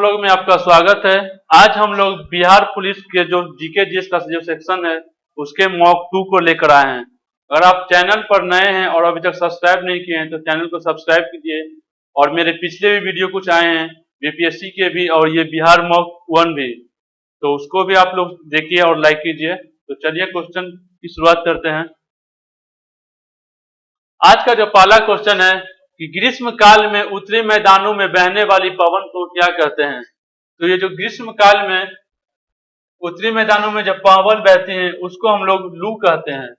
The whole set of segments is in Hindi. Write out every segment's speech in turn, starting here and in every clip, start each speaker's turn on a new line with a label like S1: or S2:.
S1: लोग में आपका स्वागत है। आज हम लोग बिहार पुलिस के जो जीके जीएस का जो सेक्शन है उसके मॉक 2 को लेकर आए हैं। अगर आप चैनल पर नए हैं और अभी तक सब्सक्राइब नहीं किए हैं तो चैनल को सब्सक्राइब कीजिए। और मेरे पिछले भी वीडियो कुछ आए हैं बीपीएससी के भी और ये बिहार मॉक 1 भी, तो उसको भी आप लोग देखिए और लाइक कीजिए। तो चलिए क्वेश्चन की शुरुआत करते हैं। आज का जो पहला क्वेश्चन है कि ग्रीष्म काल में उत्तरी मैदानों में बहने वाली पवन को क्या कहते हैं। तो ये जो ग्रीष्म काल में उत्तरी मैदानों में जब पवन बहती है उसको हम लोग लू कहते हैं।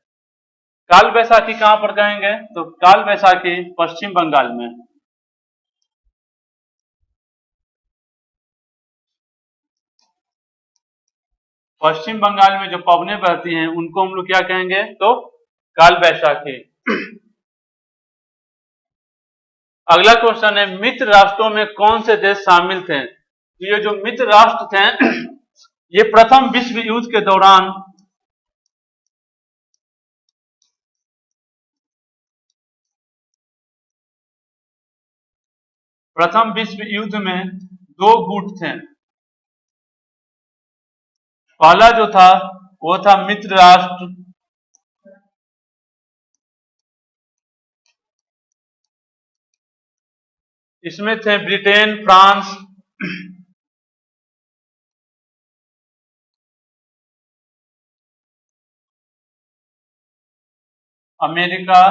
S1: काल बैसाखी कहां पर कहेंगे, तो काल बैसाखी पश्चिम बंगाल में। पश्चिम बंगाल में जो पवनें बहती हैं उनको हम लोग क्या कहेंगे, तो काल बैसाखी। अगला क्वेश्चन है मित्र राष्ट्रों में कौन से देश शामिल थे। तो ये जो मित्र राष्ट्र थे ये प्रथम विश्व युद्ध के दौरान प्रथम विश्व युद्ध में दो गुट थे। पहला जो था वो था मित्र राष्ट्र, इसमें थे ब्रिटेन, फ्रांस, अमेरिका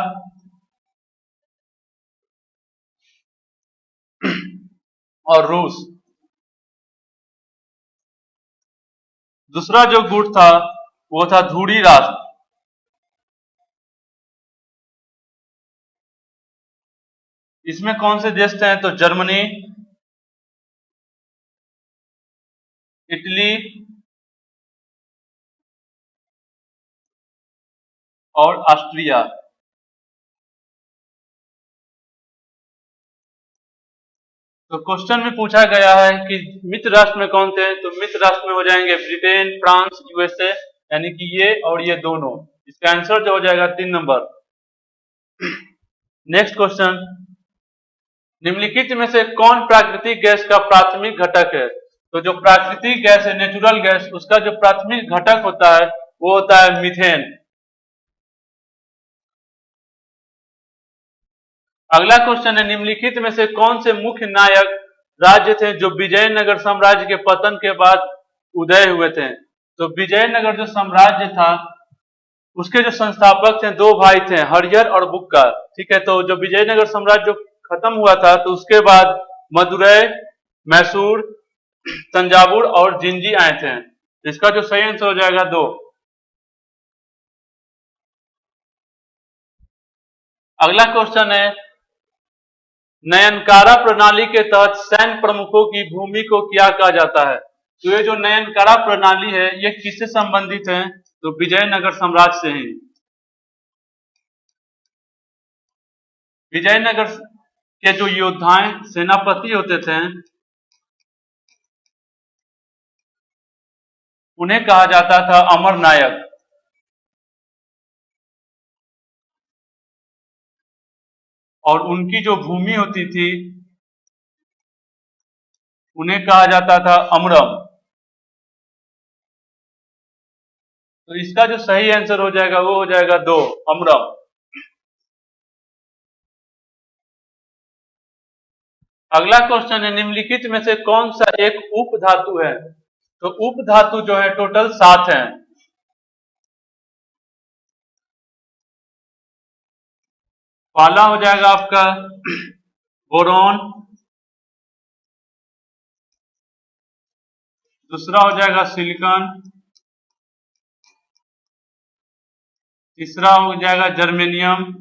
S1: और रूस। दूसरा जो गुट था वो था ध्रुवीय राष्ट्र, इसमें कौन से देश थे, तो जर्मनी, इटली और ऑस्ट्रिया। तो क्वेश्चन में पूछा गया है कि मित्र राष्ट्र में कौन थे, तो मित्र राष्ट्र में हो जाएंगे ब्रिटेन, फ्रांस, यूएसए, यानी कि ये और ये दोनों। इसका आंसर जो हो जाएगा 3 नंबर। नेक्स्ट क्वेश्चन, निम्नलिखित में से कौन प्राकृतिक गैस का प्राथमिक घटक है। तो जो प्राकृतिक गैस है, नेचुरल गैस, उसका जो प्राथमिक घटक होता है वो होता है मीथेन। अगला क्वेश्चन है निम्नलिखित में से कौन से मुख्य नायक राज्य थे जो विजयनगर साम्राज्य के पतन के बाद उदय हुए थे। तो विजयनगर जो साम्राज्य था उसके जो संस्थापक थे दो भाई थे, हरिहर और बुक्का। ठीक है, तो जो विजयनगर साम्राज्य जो खत्म हुआ था तो उसके बाद मदुरै, मैसूर, तंजावुर और जिंजी आए थे। इसका जो सही आंसर हो जाएगा 2। अगला क्वेश्चन है नयनकारा प्रणाली के तहत सैन्य प्रमुखों की भूमि को क्या कहा जाता है। तो ये जो नयनकारा प्रणाली है ये किससे संबंधित है, तो विजयनगर साम्राज्य से ही। विजयनगर के जो योद्धाएं सेनापति होते थे उन्हें कहा जाता था अमर नायक। और उनकी जो भूमि होती थी उन्हें कहा जाता था अमरम। तो इसका जो सही आंसर हो जाएगा वो हो जाएगा 2, अमरम। अगला क्वेश्चन है निम्नलिखित में से कौन सा एक उप धातु है। तो उप धातु जो है टोटल 7 है। पहला हो जाएगा आपका बोरॉन, दूसरा हो जाएगा सिलिकॉन, तीसरा हो जाएगा जर्मेनियम,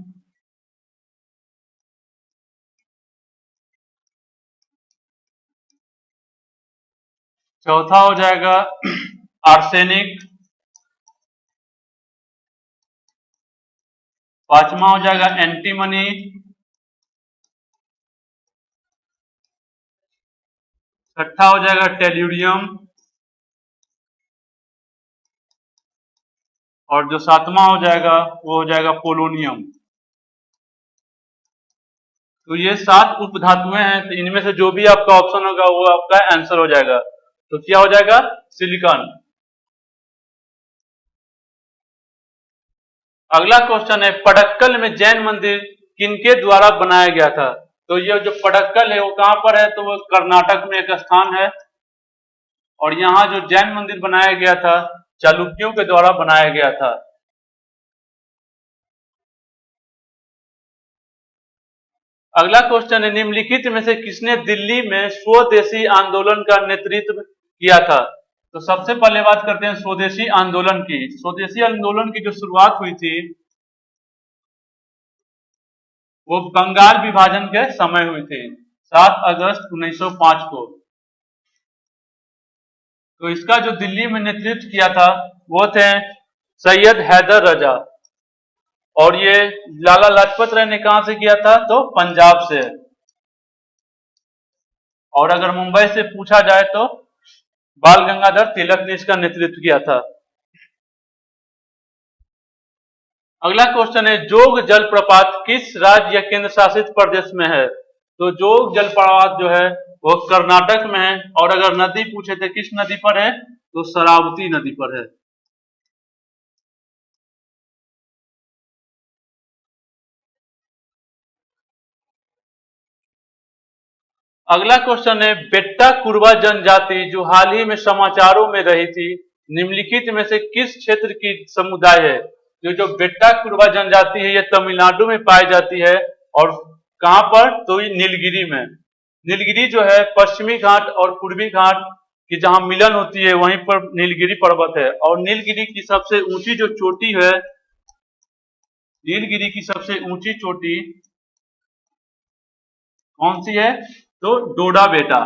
S1: चौथा हो जाएगा आर्सेनिक, पांचवा हो जाएगा एंटीमनी, छठा हो जाएगा टेल्यूरियम और जो 7वां हो जाएगा वो हो जाएगा पोलोनियम। तो ये 7 उपधातुएं हैं, तो इनमें से जो भी आपका ऑप्शन होगा वो आपका आंसर हो जाएगा। तो क्या हो जाएगा? सिलिकॉन। अगला क्वेश्चन है, पडक्कल में जैन मंदिर किनके द्वारा बनाया गया था? तो ये जो पडक्कल है वो कहां पर है? तो वो कर्नाटक में एक स्थान है, और यहाँ जो जैन मंदिर बनाया गया था चालुक्यों के द्वारा बनाया गया था। अगला क्वेश्चन है, निम्नलिखित में से किसने दिल्ली में स्वदेशी आंदोलन का नेतृत्व किया था? तो सबसे पहले बात करते हैं स्वदेशी आंदोलन की। स्वदेशी आंदोलन की जो शुरुआत हुई थी वो बंगाल विभाजन के समय हुई थी, 7 अगस्त 1905 को। तो इसका जो दिल्ली में नेतृत्व किया था वो थे सैयद हैदर रजा, और ये लाला लाजपत राय ने कहां से किया था? तो पंजाब से। और अगर मुंबई से पूछा जाए तो बाल गंगाधर तिलक ने इसका नेतृत्व किया था। अगला क्वेश्चन है, जोग जलप्रपात किस राज्य या केंद्र शासित प्रदेश में है? तो जोग जलप्रपात जो है वो कर्नाटक में है, और अगर नदी पूछे थे किस नदी पर है? तो शरावती नदी पर है। अगला क्वेश्चन है, बेट्टा कुरवा जनजाति जो हाल ही में समाचारों में रही थी, निम्नलिखित में से किस क्षेत्र की समुदाय है? जो बेट्टा कुरवा जनजाति है ये तमिलनाडु में पाई जाती है, और कहां पर? तो ये नीलगिरी में। नीलगिरी जो है पश्चिमी घाट और पूर्वी घाट की जहां मिलन होती है वहीं पर नीलगिरी पर्वत है, और नीलगिरी की सबसे ऊंची जो चोटी है, नीलगिरी की सबसे ऊंची चोटी कौन सी है? तो डोडा बेटा।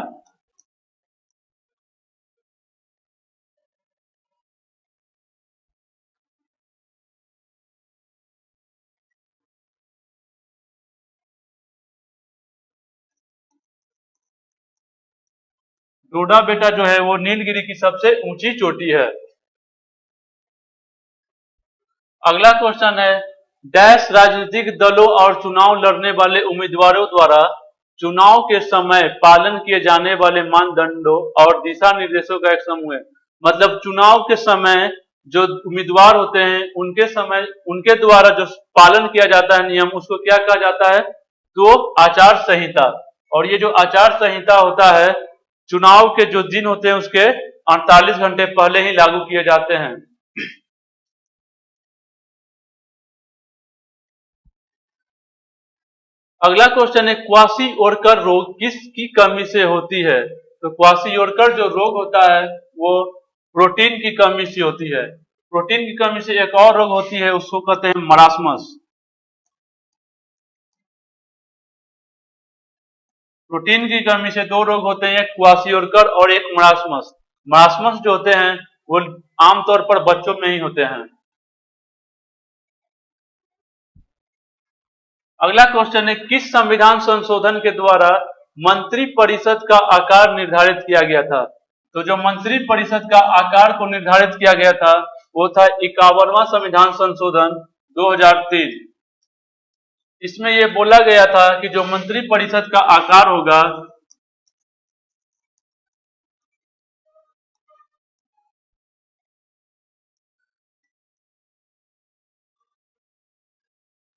S1: डोडा बेटा जो है वो नीलगिरी की सबसे ऊंची चोटी है। अगला क्वेश्चन है, डैश राजनीतिक दलों और चुनाव लड़ने वाले उम्मीदवारों द्वारा चुनाव के समय पालन किए जाने वाले मानदंडों और दिशा निर्देशों का एक समूह है। मतलब चुनाव के समय जो उम्मीदवार होते हैं उनके समय उनके द्वारा जो पालन किया जाता है नियम, उसको क्या कहा जाता है? तो आचार संहिता। और ये जो आचार संहिता होता है चुनाव के जो दिन होते हैं उसके 48 घंटे पहले ही लागू किए जाते हैं। अगला क्वेश्चन है, क्वासी-ओरकर रोग किसकी कमी से होती है? तो क्वासी-ओरकर जो रोग होता है वो प्रोटीन की कमी से होती है। प्रोटीन की कमी से एक और रोग होती है, उसको कहते हैं मरासमस। प्रोटीन की कमी से दो रोग होते हैं, एक क्वासी-ओरकर और एक मरासमस। मरासमस जो होते हैं वो आमतौर पर बच्चों में ही होते हैं। अगला क्वेश्चन है, किस संविधान संशोधन के द्वारा मंत्री परिषद का आकार निर्धारित किया गया था? तो जो मंत्री परिषद का आकार को निर्धारित किया गया था वो था 51वां संविधान संशोधन 2003। इसमें यह बोला गया था कि जो मंत्री परिषद का आकार होगा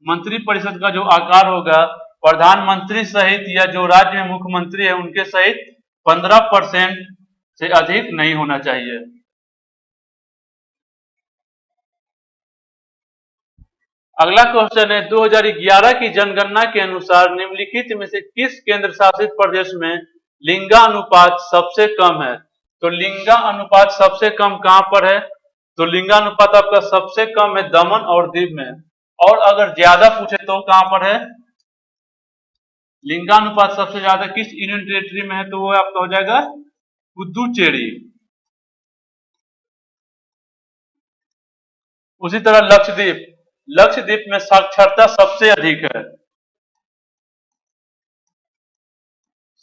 S1: मंत्री परिषद का जो आकार होगा प्रधानमंत्री सहित या जो राज्य में मुख्यमंत्री है उनके सहित 15% से अधिक नहीं होना चाहिए। अगला क्वेश्चन है, 2011 की जनगणना के अनुसार निम्नलिखित में से किस केंद्र शासित प्रदेश में लिंगानुपात सबसे कम है? तो लिंगानुपात सबसे कम कहां पर है? तो लिंगानुपात आपका सबसे कम है दमन और दीव में। और अगर ज्यादा पूछे तो कहां पर है? लिंगानुपात सबसे ज्यादा किस यूनियन टेरिटरी में है? तो वो आपका हो जाएगा पुदुचेरी। उसी तरह लक्षद्वीप, लक्षद्वीप में साक्षरता सबसे अधिक है,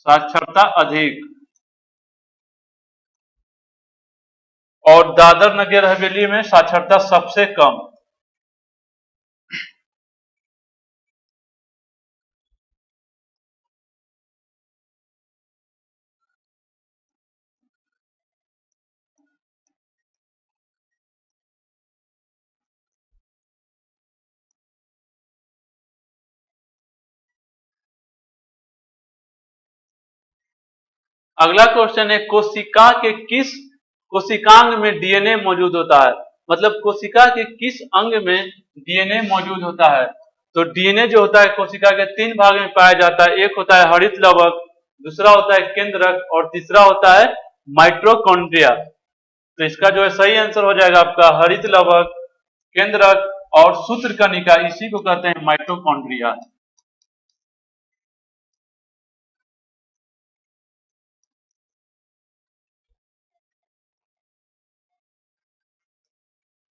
S1: साक्षरता अधिक। और दादर नगर हवेली में साक्षरता सबसे कम। अगला क्वेश्चन है कोशिका के किस कोशिकांग में डीएनए मौजूद होता है, मतलब कोशिका के किस अंग में डीएनए मौजूद होता है। तो डीएनए जो होता है कोशिका के तीन भाग में पाया जाता है, एक होता है हरित लवक, दूसरा होता है केंद्रक और तीसरा होता है माइटोकॉन्ड्रिया। तो इसका जो है सही आंसर हो जाएगा आपका हरित लवक, केंद्रक और सूत्रकणिका, इसी को कहते हैं माइटोकॉन्ड्रिया।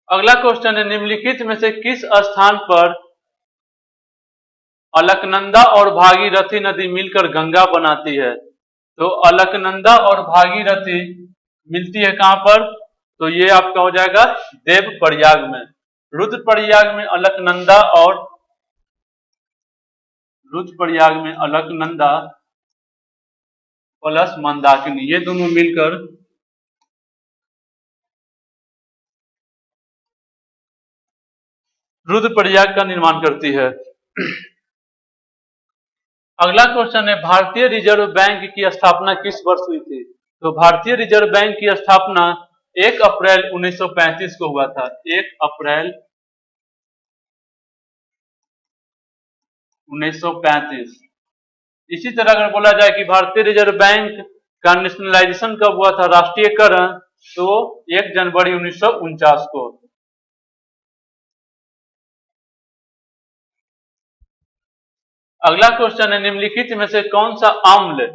S1: अगला क्वेश्चन है निम्नलिखित में से किस स्थान पर अलकनंदा और भागीरथी नदी मिलकर गंगा बनाती है। तो अलकनंदा और भागीरथी मिलती है कहां पर, तो ये आपका हो जाएगा देव प्रयाग में। रुद्रप्रयाग में अलकनंदा और रुद्रप्रयाग में अलकनंदा प्लस मंदाकिनी ये दोनों मिलकर रुद्रप्रयाग का निर्माण करती है। अगला क्वेश्चन है भारतीय रिजर्व बैंक की स्थापना किस वर्ष हुई थी। तो भारतीय रिजर्व बैंक की स्थापना 1 अप्रैल 1935 को हुआ था। 1 अप्रैल 1935। इसी तरह अगर बोला जाए कि भारतीय रिजर्व बैंक का नेशनलाइजेशन कब हुआ था, राष्ट्रीयकरण, तो 1 जनवरी 1949 को। अगला क्वेश्चन है निम्नलिखित में से कौन सा अम्ल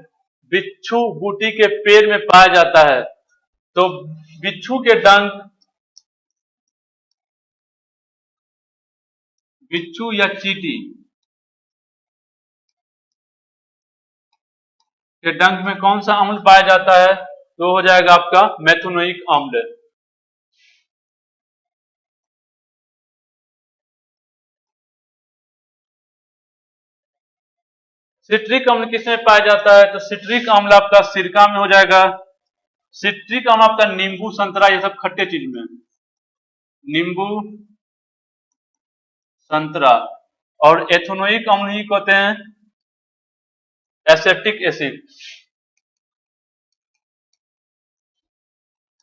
S1: बिच्छू बूटी के पेड़ में पाया जाता है। तो बिच्छू के डंक, बिच्छू या चींटी के डंक में कौन सा अम्ल पाया जाता है, तो हो जाएगा आपका मेथोनोइक अम्ल। सिट्रिक अम्ल किसमें पाया जाता है, तो सिट्रिक अम्ल आपका सिरका में हो जाएगा। सिट्रिक अम्ल आपका नींबू, संतरा, ये सब खट्टे चीज में, नींबू, संतरा। और एथेनोइक अम्ल ही कहते हैं एसेटिक एसिड,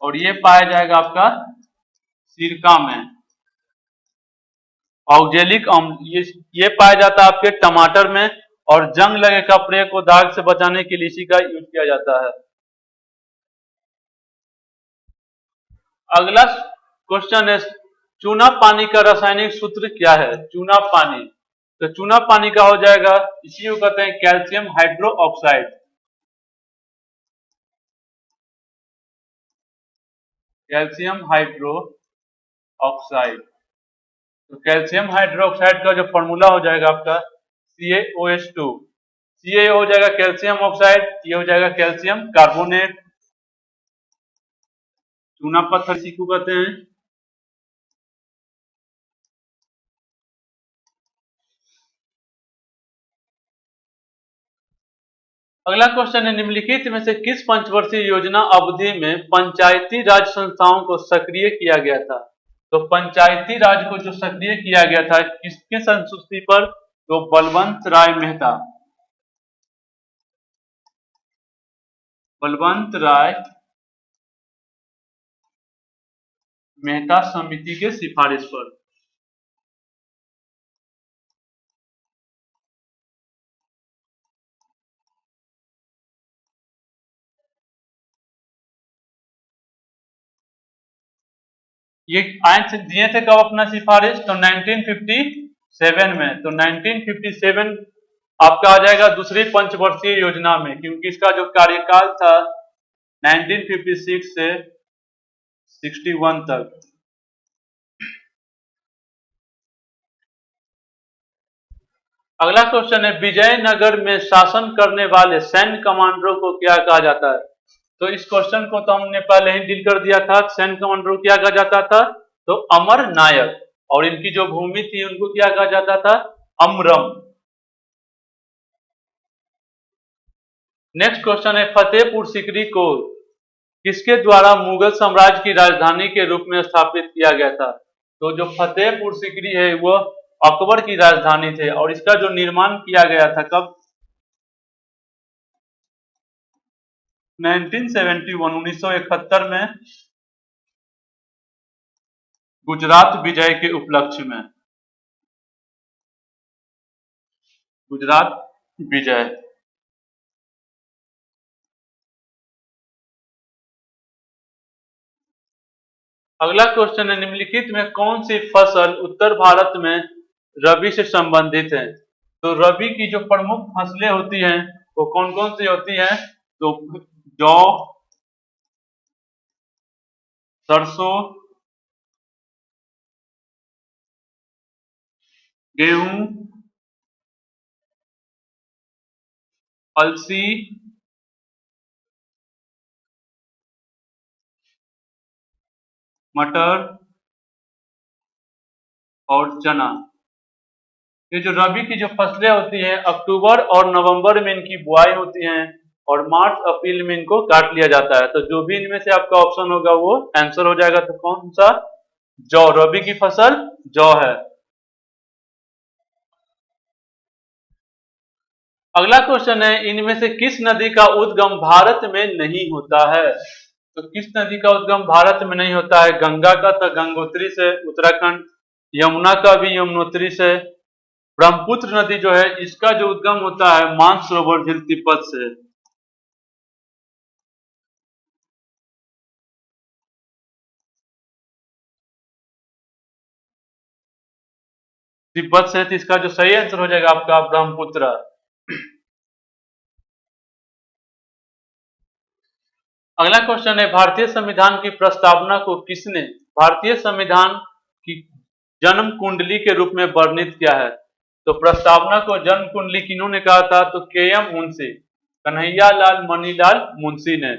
S1: और ये पाया जाएगा आपका सिरका में। ऑक्जेलिक अम्ल ये पाया जाता है आपके टमाटर में, और जंग लगे कपड़े को दाग से बचाने के लिए इसी का यूज किया जाता है। अगला क्वेश्चन है चूना पानी का रासायनिक सूत्र क्या है। चूना पानी, तो चूना पानी का हो जाएगा, इसी को कहते हैं कैल्शियम हाइड्रोक्साइड। कैल्शियम हाइड्रोक्साइड, तो कैल्शियम हाइड्रोक्साइड का जो फॉर्मूला हो जाएगा आपका CaOH2। Ca हो जाएगा कैल्शियम ऑक्साइड, ये हो जाएगा कैल्शियम कार्बोनेट। चूना पत्थर इसी को कहते हैं। अगला क्वेश्चन है निम्नलिखित में से किस पंचवर्षीय योजना अवधि में पंचायती राज संस्थाओं को सक्रिय किया गया था। तो पंचायती राज को जो सक्रिय किया गया था किसके संस्तुति पर, तो बलवंत राय मेहता, बलवंत राय मेहता समिति के सिफारिश पर। ये आए दिए थे कब अपना सिफारिश, तो 1957 में। तो 1957 आपका आ जाएगा दूसरी पंचवर्षीय योजना में, क्योंकि इसका जो कार्यकाल था 1956 से 61 तक। अगला क्वेश्चन है विजयनगर में शासन करने वाले सैन्य कमांडरों को क्या कहा जाता है। तो इस क्वेश्चन को तो हमने पहले ही डील कर दिया था। सैन्य कमांडरों क्या कहा जाता था, तो अमर नायक, और इनकी जो भूमि थी उनको क्या कहा जाता था, अमरम। नेक्स्ट क्वेश्चन है फतेहपुर सीकरी को किसके द्वारा मुगल साम्राज्य की राजधानी के रूप में स्थापित किया गया था। तो जो फतेहपुर सीकरी है वो अकबर की राजधानी थे, और इसका जो निर्माण किया गया था कब, 1971 में गुजरात विजय के उपलक्ष्य में। गुजरात विजय। अगला क्वेश्चन है, निम्नलिखित में कौन सी फसल उत्तर भारत में रबी से संबंधित है? तो रबी की जो प्रमुख फसलें होती हैं वो कौन कौन सी होती हैं? तो जौ, सरसों, गेहूं, अलसी, मटर और चना। ये जो रबी की जो फसलें होती हैं अक्टूबर और नवंबर में इनकी बुआई होती है और मार्च अप्रैल में इनको काट लिया जाता है। तो जो भी इनमें से आपका ऑप्शन होगा वो आंसर हो जाएगा। तो कौन सा? जौ। रबी की फसल जौ है। अगला क्वेश्चन है, इनमें से किस नदी का उद्गम भारत में नहीं होता है? तो किस नदी का उद्गम भारत में नहीं होता है? गंगा का तो गंगोत्री से उत्तराखंड, यमुना का भी यमुनोत्री से, ब्रह्मपुत्र नदी जो है इसका जो उद्गम होता है मानसरोवर झील तिब्बत से। तिब्बत से, तो इसका जो सही आंसर हो जाएगा आपका ब्रह्मपुत्र। अगला क्वेश्चन है, भारतीय संविधान की प्रस्तावना को किसने भारतीय संविधान की जन्म कुंडली के रूप में वर्णित किया है? तो प्रस्तावना को जन्म कुंडली किन्होंने कहा था? तो के.एम. मुंशी, कन्हैया लाल मणिलाल मुंशी ने।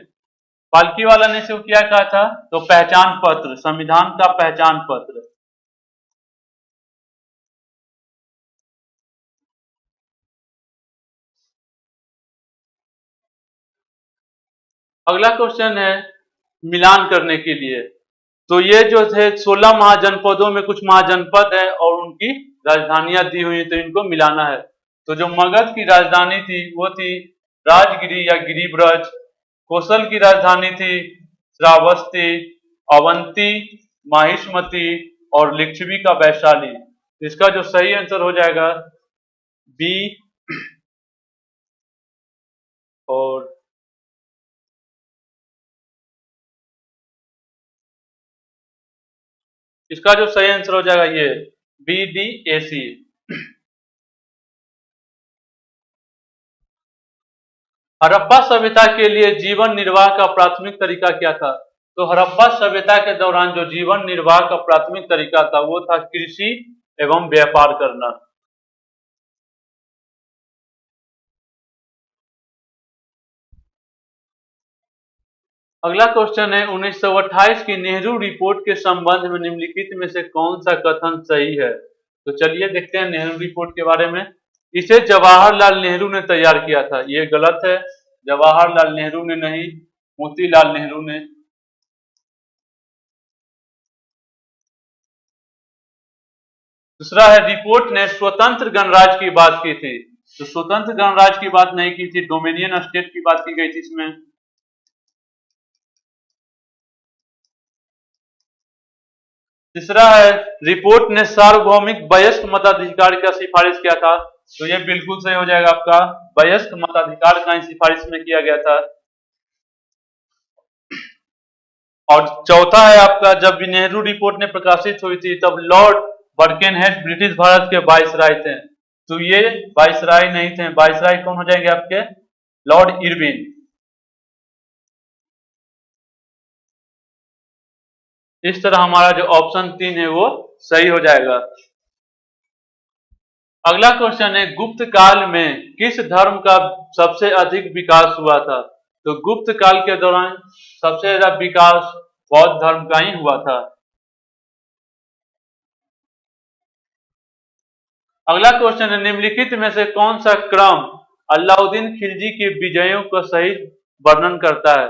S1: पालकी वाला ने से क्या कहा था? तो पहचान पत्र, संविधान का पहचान पत्र। अगला क्वेश्चन है मिलान करने के लिए। तो ये जो थे 16 महाजनपदों में कुछ महाजनपद है और उनकी राजधानियां दी हुई है, तो इनको मिलाना है। तो जो मगध की राजधानी थी वो थी राजगिरी या गिरिब्रज। कौशल की राजधानी थी श्रावस्ती, अवंती, माहिष्मती और लिच्छवी का वैशाली। इसका जो सही आंसर हो जाएगा बी और इसका जो सही आंसर हो जाएगा ये बी डी ए सी। हड़प्पा सभ्यता के लिए जीवन निर्वाह का प्राथमिक तरीका क्या था? तो हड़प्पा सभ्यता के दौरान जो जीवन निर्वाह का प्राथमिक तरीका था वो था कृषि एवं व्यापार करना। अगला क्वेश्चन है, 1928 की नेहरू रिपोर्ट के संबंध में निम्नलिखित में से कौन सा कथन सही है? तो चलिए देखते हैं नेहरू रिपोर्ट के बारे में। इसे जवाहरलाल नेहरू ने तैयार किया था, ये गलत है। जवाहरलाल नेहरू ने नहीं, मोतीलाल नेहरू ने। दूसरा है, रिपोर्ट ने स्वतंत्र गणराज्य की बात की थी। तो स्वतंत्र गणराज्य की बात नहीं की थी, डोमिनियन स्टेट की बात की गई थी इसमें। तीसरा है, रिपोर्ट ने सार्वभौमिक वयस्क मताधिकार का सिफारिश किया था। तो ये बिल्कुल सही हो जाएगा आपका, वयस्क मताधिकार का सिफारिश में किया गया था। और चौथा है आपका, जब नेहरू रिपोर्ट ने प्रकाशित हुई थी तब लॉर्ड बर्केनहेड ब्रिटिश भारत के वाइसराय थे। तो ये वाइसराय नहीं थे, वाइसराय कौन हो जाएंगे आपके? Lord Irwin. इस तरह हमारा जो ऑप्शन 3 है वो सही हो जाएगा। अगला क्वेश्चन है, गुप्त काल में किस धर्म का सबसे अधिक विकास हुआ था? तो गुप्त काल के दौरान सबसे ज्यादा विकास बौद्ध धर्म का ही हुआ था। अगला क्वेश्चन है, निम्नलिखित में से कौन सा क्रम अलाउद्दीन खिलजी के विजयों का सही वर्णन करता है?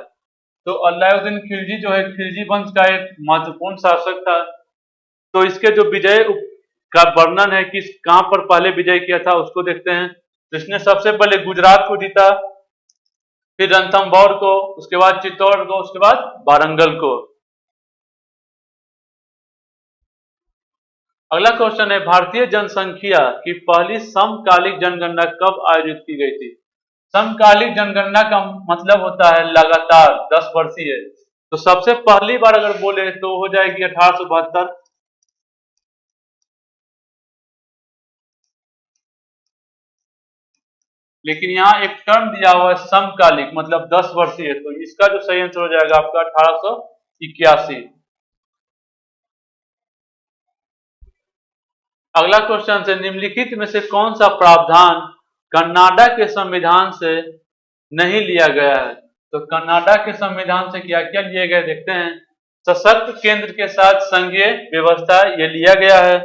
S1: तो अलाउद्दीन खिलजी जो है खिलजी वंश का एक महत्वपूर्ण शासक था। तो इसके जो विजय का वर्णन है कि कहां पर पहले विजय किया था उसको देखते हैं। तो इसने सबसे पहले गुजरात को जीता, फिर रणथंभौर को, उसके बाद चित्तौड़ को, उसके बाद वारंगल को। अगला क्वेश्चन है, भारतीय जनसंख्या की पहली समकालिक जनगणना कब आयोजित की गई थी? समकालिक जनगणना का मतलब होता है लगातार 10 वर्षीय। तो सबसे पहली बार अगर बोले तो हो जाएगी 1872। लेकिन यहाँ एक टर्म दिया हुआ है समकालिक, मतलब 10 वर्षीय, तो इसका जो सही आंसर हो जाएगा आपका 1881। अगला क्वेश्चन है, निम्नलिखित में से कौन सा प्रावधान कनाडा के संविधान से नहीं लिया गया है? तो कनाडा के संविधान से क्या क्या लिए गए देखते हैं। सशक्त केंद्र के साथ संघीय व्यवस्था, ये लिया गया है।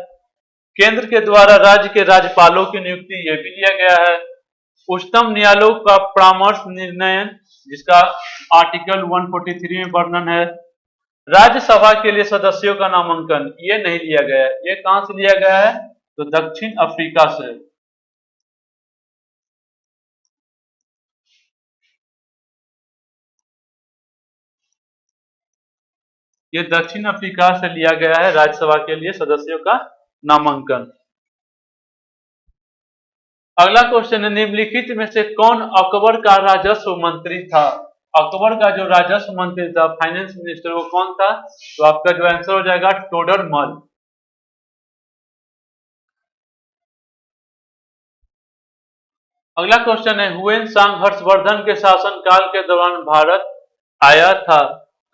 S1: केंद्र के द्वारा राज्य के राज्यपालों की नियुक्ति, ये भी लिया गया है। उच्चतम न्यायालय का परामर्श निर्णय, जिसका आर्टिकल 143 में वर्णन है। राज्यसभा के लिए सदस्यों का नामांकन, ये नहीं लिया गया है। ये कहां से लिया गया है? तो दक्षिण अफ्रीका से। ये दक्षिण अफ्रीका से लिया गया है राज्यसभा के लिए सदस्यों का नामांकन। अगला क्वेश्चन है, निम्नलिखित में से कौन अकबर का राजस्व मंत्री था? अकबर का जो राजस्व मंत्री था, फाइनेंस मिनिस्टर, वो कौन था? तो आपका जो आंसर हो जाएगा टोडरमल। अगला क्वेश्चन है, हुएन सांग हर्षवर्धन के शासनकाल के दौरान भारत आया था।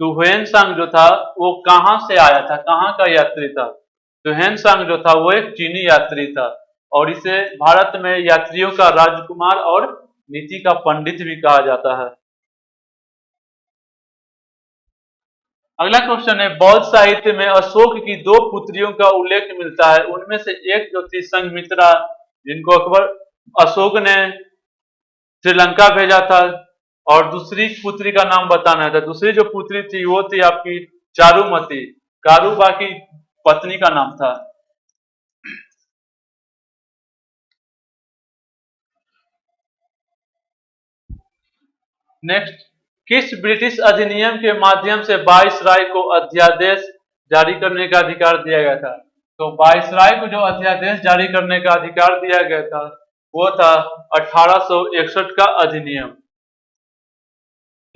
S1: तो हुएन सांग जो था वो कहां से आया था, कहां का यात्री था? तो हुएन सांग जो था वो एक चीनी यात्री था, और इसे भारत में यात्रियों का राजकुमार और नीति का पंडित भी कहा जाता है। अगला क्वेश्चन है, बौद्ध साहित्य में अशोक की दो पुत्रियों का उल्लेख मिलता है। उनमें से एक जो थी संघमित्रा, जिनको अकबर अशोक ने श्रीलंका भेजा था, और दूसरी पुत्री का नाम बताना है। तो दूसरी जो पुत्री थी वो थी आपकी चारुमती। कारूबा की पत्नी का नाम था। नेक्स्ट, किस ब्रिटिश अधिनियम के माध्यम से वायसराय को अध्यादेश जारी करने का अधिकार दिया गया था? तो वायसराय को जो अध्यादेश जारी करने का अधिकार दिया गया था वो था 1861 का अधिनियम।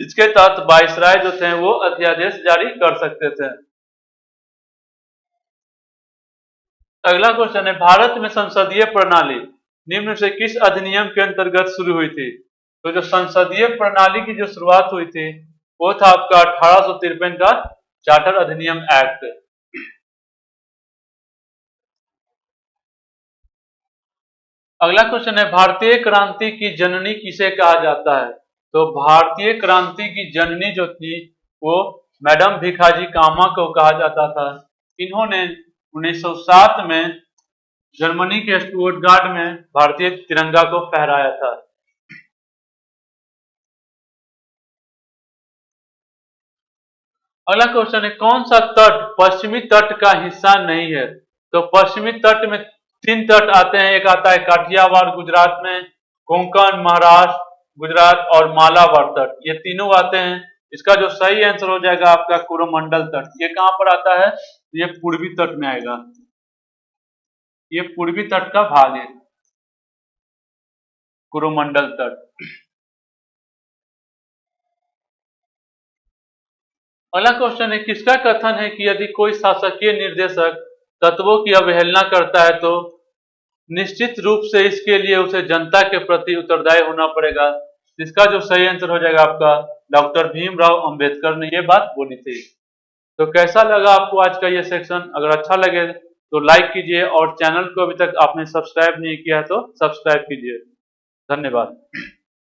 S1: इसके तहत वायसराय जो थे वो अध्यादेश जारी कर सकते थे। अगला क्वेश्चन है, भारत में संसदीय प्रणाली निम्न से किस अधिनियम के अंतर्गत शुरू हुई थी? तो जो संसदीय प्रणाली की जो शुरुआत हुई थी वो था आपका 1853 का चार्टर अधिनियम एक्ट। अगला क्वेश्चन है, भारतीय क्रांति की जननी किसे कहा जाता है? तो भारतीय क्रांति की जननी जो थी वो मैडम भिखाजी कामा को कहा जाता था। इन्होंने 1907 में जर्मनी के स्टुटगार्ट में भारतीय तिरंगा को फहराया था। अगला क्वेश्चन है, कौन सा तट पश्चिमी तट का हिस्सा नहीं है? तो पश्चिमी तट में 3 तट आते हैं। एक आता है काठियावाड़ गुजरात में, कोंकण महाराष्ट्र गुजरात, और मालाबार तट, ये तीनों आते हैं। इसका जो सही आंसर हो जाएगा आपका कोरोमंडल तट। ये कहां पर आता है? ये पूर्वी तट में आएगा। ये पूर्वी तट का भाग है, कोरोमंडल तट। अगला क्वेश्चन है, किसका कथन है कि यदि कोई शासकीय निर्देशक तत्वों की अवहेलना करता है तो निश्चित रूप से इसके लिए उसे जनता के प्रति उत्तरदायी होना पड़ेगा? इसका जो सही आंसर हो जाएगा आपका डॉक्टर भीमराव अंबेडकर ने ये बात बोली थी। तो कैसा लगा आपको आज का ये सेक्शन? अगर अच्छा लगे तो लाइक कीजिए, और चैनल को अभी तक आपने सब्सक्राइब नहीं किया है तो सब्सक्राइब कीजिए। धन्यवाद।